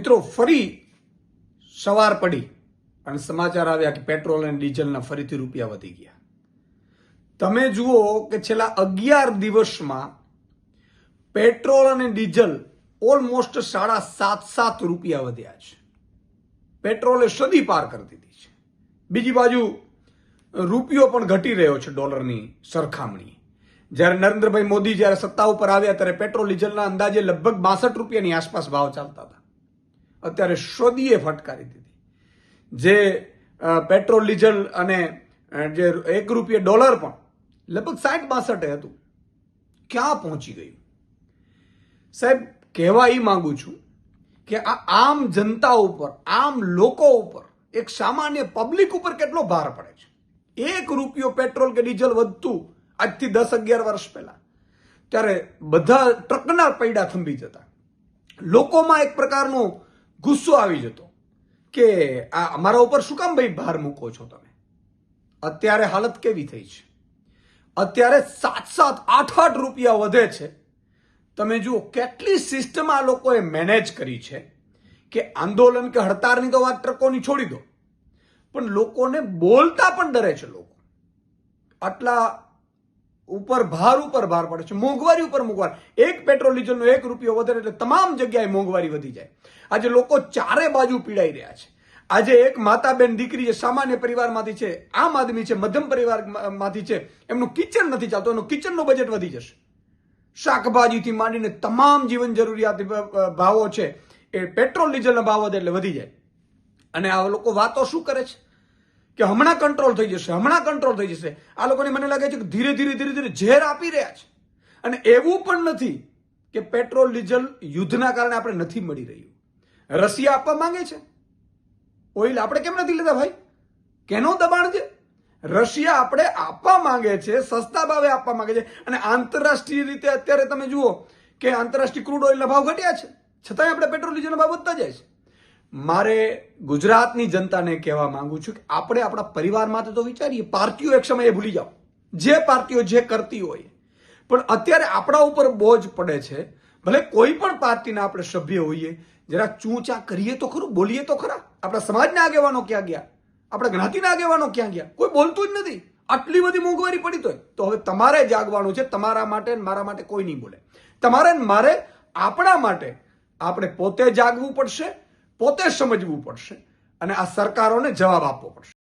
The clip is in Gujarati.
મિત્રો ફરી સવાર પડી અને સમાચાર આવ્યા કે પેટ્રોલ અને ડીઝલના ફરીથી રૂપિયા વધી ગયા. તમે જુઓ કે છેલ્લા 11 દિવસમાં પેટ્રોલ અને ડીઝલ ઓલમોસ્ટ 7.5 રૂપિયા વધ્યા છે. પેટ્રોલે સદી પાર કરી દીધી છે. બીજી બાજુ રૂપિયો પણ ઘટી રહ્યો છે ડોલરની સરખામણી. જ્યારે નરેન્દ્રભાઈ મોદી જ્યારે સત્તા ઉપર આવ્યા ત્યારે પેટ્રોલ ડીઝલના અંદાજે લગભગ 62 રૂપિયાની આસપાસ ભાવ ચાલતા હતા. અત્યારે સદીએ ફટકારી દીધી. જે પેટ્રોલ ડીઝલ અને જે 1 રૂપિયા ડોલર પણ લગભગ 60-62 હતું. ક્યાં પહોંચી ગયું? સાહેબ, કહેવા એ માંગુ છું કે આ આમ જનતા ઉપર, આમ લોકો ઉપર, એક સામાન્ય પબ્લિક ઉપર કેટલો ભાર પડે છે. 1 રૂપિયો પેટ્રોલ કે ડીઝલ વધતું આજથી 10-11 વર્ષ પહેલા, ત્યારે બધા ટ્રકના પૈડા થંભી જતા. લોકોમાં એક પ્રકારનો ગુસ્સો આવી જતો કે આ અમારા ઉપર શું કામ ભાઈ ભાર મૂકો છો તમે. અત્યારે હાલત કેવી થઈ છે? અત્યારે 7-8 રૂપિયા વધે છે. તમે જુઓ કેટલી સિસ્ટમ આ લોકોએ મેનેજ કરી છે કે આંદોલન કે હડતાળની તો વાત ટ્રકોની છોડી દો, પણ લોકોને બોલતા પણ ડરે છે. લોકો આટલા ઉપર ભાર પડે છે, મોંઘવારી ઉપર મોંઘવારી. એક પેટ્રોલ ડીઝલનો 1 રૂપિયો વધે એટલે તમામ જગ્યાએ મોંઘવારી વધી જાય. આજે લોકો ચારે બાજુ પીડાઈ રહ્યા છે. આજે એક માતા બેન દીકરી જે સામાન્ય પરિવારમાંથી છે, આમ આદમી છે, મધ્યમ પરિવારમાંથી છે, એમનું કિચન નથી ચાલતું, એનું કિચનનું બજેટ વધી જશે. શાકભાજીથી માંડીને તમામ જીવન જરૂરિયાત ભાવો છે એ પેટ્રોલ ડીઝલના ભાવ વધે એટલે વધી જાય. અને આ લોકો વાતો શું કરે છે કે હમણાં કંટ્રોલ થઈ જશે, હમણાં કંટ્રોલ થઈ જશે. આ લોકોને મને લાગે છે કે ધીરે ધીરે ઝેર આપી રહ્યા છે. અને એવું પણ નથી કે પેટ્રોલ ડીઝલ યુદ્ધના કારણે આપણે નથી મળી રહ્યું. રશિયા આપવા માંગે છે ઓઇલ, આપણે કેમ નથી લેતા ભાઈ? કેનો દબાણ છે? રશિયા આપણે આપવા માંગે છે, સસ્તા ભાવે આપવા માંગે છે. અને આંતરરાષ્ટ્રીય રીતે અત્યારે તમે જુઓ કે આંતરરાષ્ટ્રીય ક્રૂડ ઓઇલના ભાવ ઘટ્યા છે, છતાંય આપણે પેટ્રોલ ડીઝલના ભાવ વધતા જાય છે. મારે ગુજરાતની જનતાને કહેવા માંગુ છું કે આપણે આપણા પરિવાર માટે તો વિચારીએ. પાર્ટીઓ એક સમયે ભૂલી જાઓ, જે પાર્ટીઓ જે કરતી હોય, પણ અત્યારે આપણા ઉપર બોજ પડે છે. ભલે કોઈ પણ પાર્ટીના આપણે સભ્ય હોઈએ, જરા ચૂંચા કરીએ તો ખરું, બોલીએ તો ખરા. આપણા સમાજના આગેવાનો ક્યાં ગયા? આપણા જ્ઞાતિના આગેવાનો ક્યાં ગયા? કોઈ બોલતું જ નથી. આટલી બધી મોંઘવારી પડી તો હવે તમારે જાગવાનું છે. તમારા માટે મારા માટે કોઈ નહીં બોલે. તમારે મારે આપણા માટે આપણે પોતે જાગવું પડશે, પોતે સમજવું પડશે અને આ સરકારોને જવાબ આપવો પડશે.